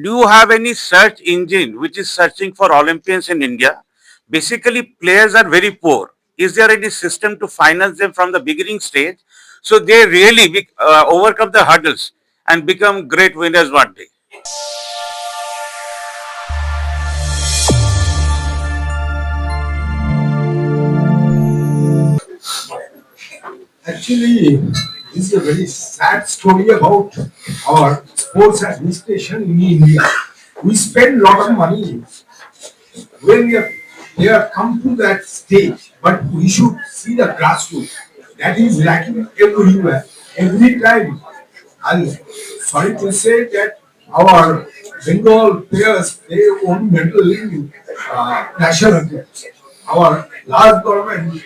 do you have any search engine which is searching for Olympians in India? Basically, players are very poor. Is there any system to finance them from the beginning stage so they really overcome the hurdles and become great winners one day? Actually, this is a very sad story about our sports administration in India. We spend a lot of money when they have come to that stage, but we should see the grassroots. That is lacking everywhere, every time. And sorry to say that our Bengal players they won medal in national games. Our last government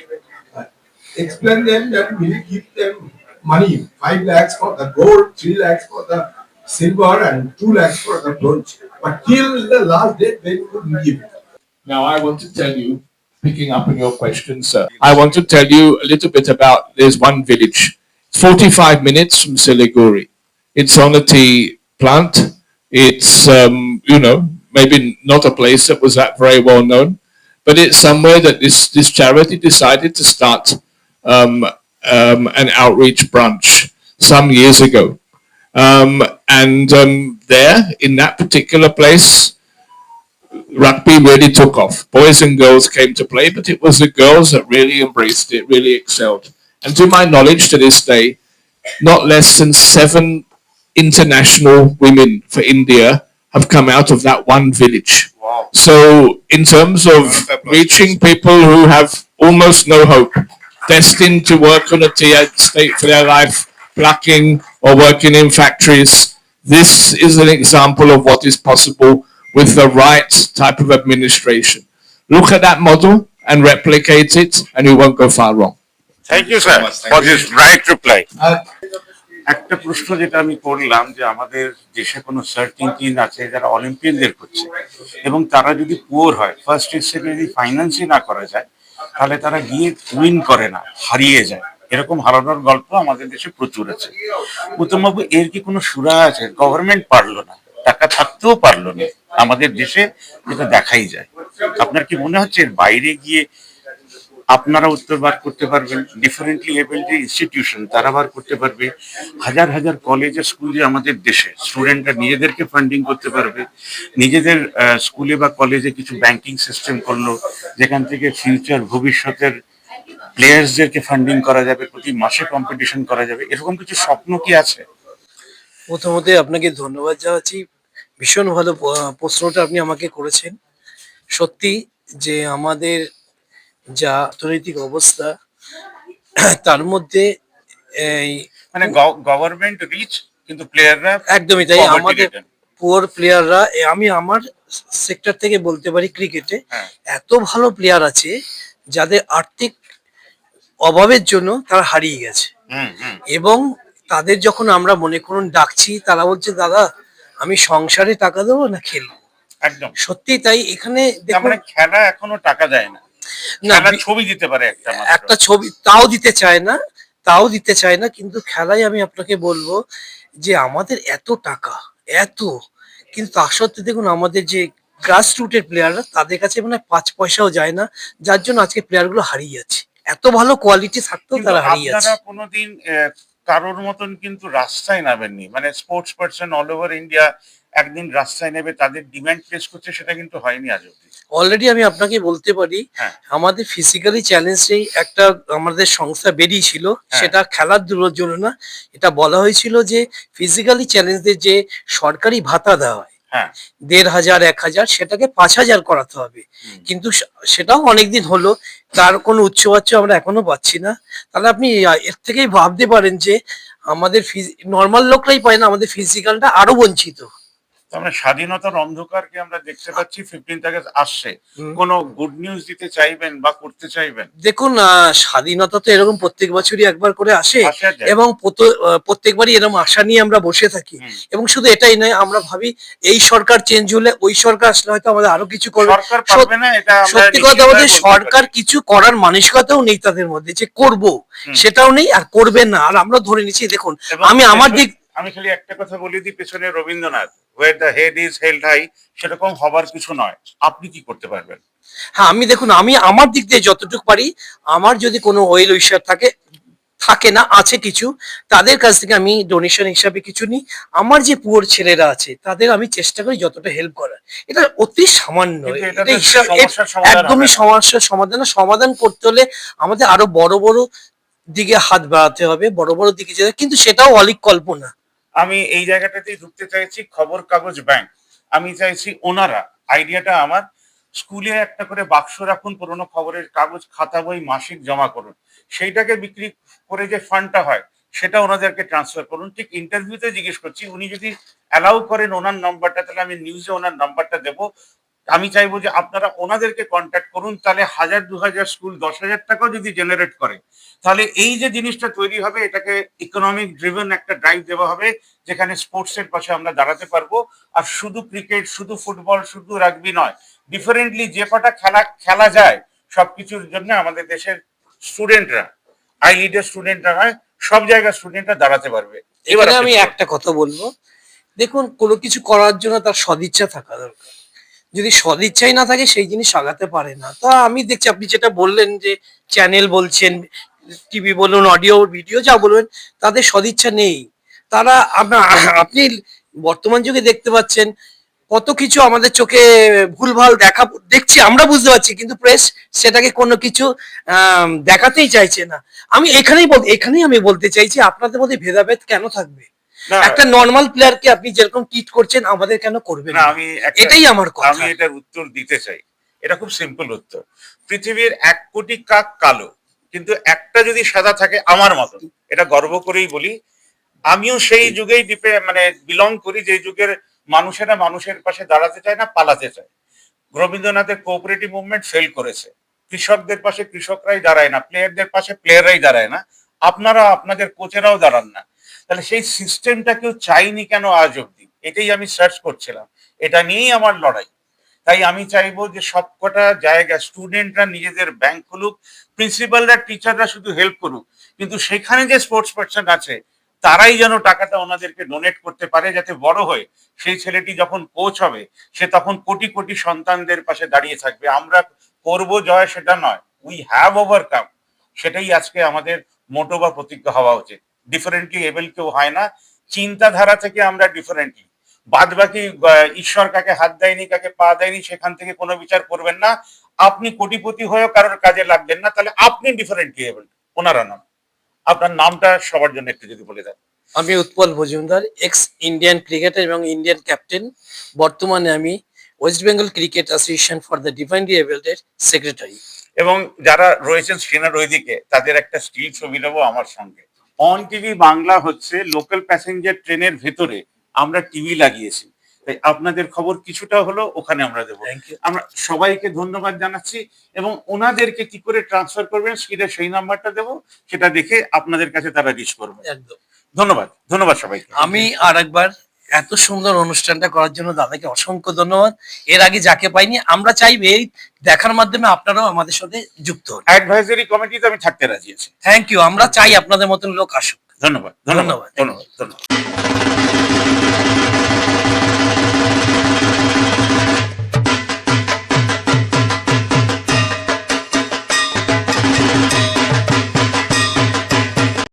explain them that we will give them money, 5 lakhs for the gold, 3 lakhs for the silver and 2 lakhs for the bronze. But till the last day they couldn't give it. Now I want to tell you, picking up on your question, sir, I want to tell you a little bit about, there's one village, 45 minutes from Siliguri. It's on a tea plant. It's, maybe not a place that was that very well known, but it's somewhere that this charity decided to start an outreach branch some years ago. There, in that particular place, rugby really took off. Boys and girls came to play, but it was the girls that really embraced it, really excelled. And to my knowledge, to this day, not less than 7 international women for India have come out of that one village. Wow. So in terms of reaching people who have almost no hope, destined to work on a tea estate for their life, plucking or working in factories, this is an example of what is possible with the right type of administration. Look at that model and replicate it, and you won't go far wrong. Thank you, sir, for this right reply. একটা প্রশ্ন যেটা আমি করলাম যে আমাদের দেশে কোনো search engine আছে যারা অলিম্পিয়ানদের করছে এবং তারা যদি পুয়ার হয় ফার্স্ট স্টেপে যদি ফাইন্যান্সই না করা যায় তাহলে তারা গিয়ে উইন করে না, হারিয়ে যায়। এরকম হারানোর গল্প আমাদের দেশে প্রচুর আছে। উত্তমবাবু, এর কি কোনো সুরা আছে? গভর্নমেন্ট পারলো না, টাকা থাকতেও পারলো না আমাদের দেশে, যেটা দেখাই যায়। আপনার কি মনে হচ্ছে এর বাইরে গিয়ে আপনারা উত্তর বার করতে পারবেন? ডিফারেন্টলি এবল যে ইনস্টিটিউশন তারা বার করতে পারবে। হাজার হাজার কলেজে স্কুলে আমাদের দেশে স্টুডেন্টরা নিজেদেরকে ফান্ডিং করতে পারবে। নিজেদের স্কুলে বা কলেজে কিছু ব্যাংকিং সিস্টেম করলো যেখান থেকে ফিউচার ভবিষ্যতের প্লেয়ার্সদেরকে ফান্ডিং করা যাবে, প্রতি মাসে কম্পিটিশন করা যাবে। এরকম কিছু স্বপ্ন কি আছে? প্রথমত আপনাকে ধন্যবাদ জানাচ্ছি, ভীষণ ভালো প্রশ্নটা আপনি আমাকে করেছেন। সত্যি যে আমাদের যা অর্থনৈতিক অবস্থা তার মধ্যে এই মানে গভর্নমেন্ট রিচ কিন্তু প্লেয়াররা একদমই তাই। আমাদের পুয়ার প্লেয়াররা, আমি আমার সেক্টর থেকে বলতে পারি ক্রিকেটে এত ভালো প্লেয়ার আছে যাদের আর্থিক অভাবের জন্য তারা হারিয়ে গেছে, এবং তাদের যখন আমরা মনে করুন ডাকছি তারা বলছে দাদা আমি সংসারে টাকা দেবো না খেলবো। একদম সত্যি তাই। এখানে মানে খেলা এখনো টাকা দেয় না, ছবি দিতে পারে একটা ছবি, তাও দিতে চায় না। কিন্তু খেলায় আমি আপনাকে বলবো যে আমাদের এত টাকা এত, কিন্তু তার সত্ত্বে দেখুন আমাদের যে গ্রাস রুটের প্লেয়াররা তাদের কাছে মানে 5 পয়সাও যায় না, যার জন্য আজকে প্লেয়ার গুলো হারিয়ে যাচ্ছে। এত ভালো কোয়ালিটি থাকতেও তারা হারিয়ে যাচ্ছে। আপনারা কোনোদিন কারোর মতন কিন্তু রাস্তায় নামেননি, মানে sports person all over India একদিন রাস্তায় নেবে তাদের ডিমান্ড প্লেস করছে, সেটা কিন্তু হয়নি আজ অব্দি। অলরেডি আমি আপনাকে বলতে পারি আমাদের ফিজিক্যালি চ্যালেঞ্জেই একটা আমাদের সংস্থা বেরিয়েছিল, সেটা খেলাধুলোর জন্য না, এটা বলা হয়েছিল যে ফিজিক্যালি চ্যালেঞ্জদের যে সরকারি ভাতা দেওয়া হয় 1500 1000 সেটাকে 5000 করাতে হবে। কিন্তু সেটাও অনেকদিন হলো, তার কোনো উচ্চবাচ্য আমরা এখনো পাচ্ছি না। তাহলে আপনি এর থেকেই ভাবতে পারেন যে আমাদের নর্মাল লোকরাই পায় না, আমাদের ফিজিক্যালটা আরো বঞ্চিত। আমরা স্বাধীনতার অন্ধকারকে আমরা দেখতে পাচ্ছি। 15th আগস্ট আসছে, কোনো গুড নিউজ দিতে চাইবেন বা করতে চাইবেন? দেখুন স্বাধীনতা তো এরকম প্রত্যেক বছরই একবার করে আসে, এবং প্রত্যেকবারই এরকম আশা নিয়ে আমরা বসে থাকি। এবং শুধু এটাই নয়, আমরা ভাবি এই সরকার চেঞ্জ হলে ওই সরকার আসলে হয়তো আমাদের আরো কিছু করবে। সত্যি কথা বলতে সরকার কিছু করার মানসিকতাও নেই তাদের মধ্যে, যে করব সেটাও নেই আর করবেন না। আর আমরা ধরে নিচ্ছি, দেখুন আমি আমার দিক, আমি খালি একটা কথা বলে দিই, পেছনে Rabindranath where the head is held high, সেরকম হবার কিছু নয়। আপনি কি করতে পারবেন? হ্যাঁ, আমি দেখুন, আমি আমার দিক দিয়ে যতটুকু পারি, আমার যদি কোনো ওয়েল উইশার থাকে না, আছে কিছু, তাদের কাছ থেকে আমি ডোনেশন হিসাবে কিছু নিই। আমার যে পুয়ার ছেলেরা আছে তাদের আমি চেষ্টা করি যতটা হেল্প করার। এটা অতি সামান্য, কিন্তু এটা এটাতে হিসাব- সমস্যার সমাধান হবে একদমই না। সমস্যার সমাধান করতে হলে আমাদের আরো বড় বড় দিকে হাত বাড়াতে হবে, বড় বড় দিকে যেতে, কিন্তু সেটাও অলিক কল্পনা। আমি এই জায়গাটাতেই ঢুকতে চাইছি, খবর কাগজ ব্যাংক। আমি চাইছি ওনারা, আইডিয়াটা আমার, স্কুলে একটা করে বাক্স রাখুন, পুরোনো খবরের কাগজ, খাতা, বই মাসিক জমা করুন, সেইটাকে বিক্রি করে যে ফান্ডটা হয় সেটা ওনাদেরকে ট্রান্সফার করুন। ঠিক ইন্টারভিউতে জিজ্ঞেস করছি, উনি যদি অ্যালাউ করেন ওনার নাম্বারটা, তাহলে আমি নিউজে ওনার নাম্বারটা দেবো। আমি চাইবো যে আপনারা ওনাদেরকে কন্ট্যাক্ট করুন, তাহলে 1000-2000 স্কুল 10,000 টাকাও যদি জেনারেট করে, তাহলে এই যে জিনিসটা তৈরি হবে, এটাকে ইকোনমিক ড্রিভেন একটা ড্রাইভ দেওয়া হবে, যেখানে স্পোর্টসের পাশে আমরা দাঁড়াতে পারবো। আর শুধু ক্রিকেট, শুধু ফুটবল, শুধু রাগবি নয়, ডিফারেন্টলি যে কটা খেলা যায়, সবকিছুর জন্য আমাদের দেশের স্টুডেন্টরা, আই লিডের স্টুডেন্টরা নয়, সব জায়গায় স্টুডেন্টরা দাঁড়াতে পারবে। এবারে আমি একটা কথা বলবো, দেখুন, কোনো কিছু করার জন্য তার সদিচ্ছা থাকা দরকার। যদি সদিচ্ছাই না থাকে সেই জিনিস আগাতে পারে না। তা আমি দেখছি আপনি যেটা বললেন যে চ্যানেল বলছেন, টিভি বলুন, অডিও ভিডিও যা বলবেন, তাদের সদিচ্ছা নেই। তারা আপনি বর্তমান যুগে দেখতে পাচ্ছেন কত কিছু আমাদের চোখে ভুলভাল দেখছি, আমরা বুঝতে পারছি, কিন্তু প্রেস সেটাকে কোনো কিছু দেখাতেই চাইছে না। আমি এখানেই আমি বলতে চাইছি, আপনাদের মধ্যে ভেদাভেদ কেন থাকবে? না, একটা নর্মাল প্লেয়ারকে আপনি যেরকম ট্রিট করছেন, আমাদের কেন করবেন না, না? আমি এটাই আমার কথা। আমি এটার উত্তর দিতে চাই। এটা খুব সিম্পল উত্তর। পৃথিবীর 1 কোটি কাক কালো, কিন্তু একটা যদি সাদা থাকে আমার মতন, এটা গর্ব করেই বলি। আমিও সেই যুগেই বিলং করি, যে যুগের মানুষেরা মানুষের পাশে দাঁড়াতে চায় না, পালাতে চায়। রবীন্দ্রনাথের কোঅপারেটিভ মুভমেন্ট ফেল করেছে। কৃষকদের পাশে কৃষকরাই দাঁড়ায় না, প্লেয়ারদের পাশে প্লেয়াররাই দাঁড়ায় না, আপনারা আপনাদের কোচেরাও দাঁড়ান না। তাহলে সেই সিস্টেমটা কেউ চাইনি কেন আজ অব্দি? এটাই আমি সার্চ করছিলাম, এটা নিয়েই আমার লড়াই। তাই আমি চাইবো যে সবকটা জায়গায় স্টুডেন্টরা নিজেদের ব্যাংক খুলুক, প্রিন্সিপালরা, টিচাররা শুধু হেল্প করুক, কিন্তু সেখানে যে স্পোর্টস পার্সন আছে তারাই যেন টাকাটা ওনাদেরকে ডোনেট করতে পারে, যাতে বড় হয়ে সেই ছেলেটি যখন কোচ হবে, সে তখন কোটি কোটি সন্তানদের পাশে দাঁড়িয়ে থাকবে। আমরা করবো জয় সেটা নয়, উই হ্যাভ ওভারকাম, সেটাই আজকে আমাদের মোটো বা প্রতিজ্ঞা হওয়া উচিত। ডিফারেন্টলি এবেল কেউ হয় না, চিন্তাধারা থেকে আমরা ডিফারেন্টলি। বাদ বাকি ঈশ্বর কাকে হাত দেয়নি, কাকে পা দেয়নি, সেখান থেকে কোনো বিচার করবেন না। আপনি কোটিপতি হয়েও কারোর কাজে লাগবেন না, তাহলে আপনি ডিফারেন্টলি এবল, ওনারা নন। আপনার নামটা সবার জন্য একটু যদি বলে দেন। আমি Utpal Majumdar, ex Indian cricketer এবং ইন্ডিয়ান ক্যাপ্টেন। বর্তমানে আমি West Bengal Cricket Association for the Divinely Abled এর সেক্রেটারি। এবং যারা রয়েছেন স্ক্রিনের ওইদিকে, তাদের একটা স্টিল ছবি নেবো আমার সঙ্গে। অন টিভি বাংলা হচ্ছে লোকাল প্যাসেঞ্জার ট্রেনের ভেতরে আমরা টিভি লাগিয়েছি, তাই আপনাদের খবর কিছুটা হলো ওখানে আমরা দেবো। Thank you. আমরা সবাইকে ধন্যবাদ জানাচ্ছি, এবং ওনাদেরকে কি করে ট্রান্সফার করবেন স্ক্রিনে সেই নাম্বারটা দেবো, সেটা দেখে আপনাদের কাছে তারা রিচ করবে। একদম। ধন্যবাদ, ধন্যবাদ সবাইকে। আমি আরেকবার এত সুন্দর অনুষ্ঠানটা করার জন্য দাদাকে অসংখ্য ধন্যবাদ। এর আগে যাকে পাইনি, আমরা চাইবে এই দেখার মাধ্যমে আপনারাও আমাদের সাথে যুক্ত হন। অ্যাডভাইজারি কমিটিতে আমি থাকতে রাজি আছি। Thank you. আমরা চাই আপনাদের মতন লোক আসুক। ধন্যবাদ, ধন্যবাদ, ধন্যবাদ, ধন্যবাদ।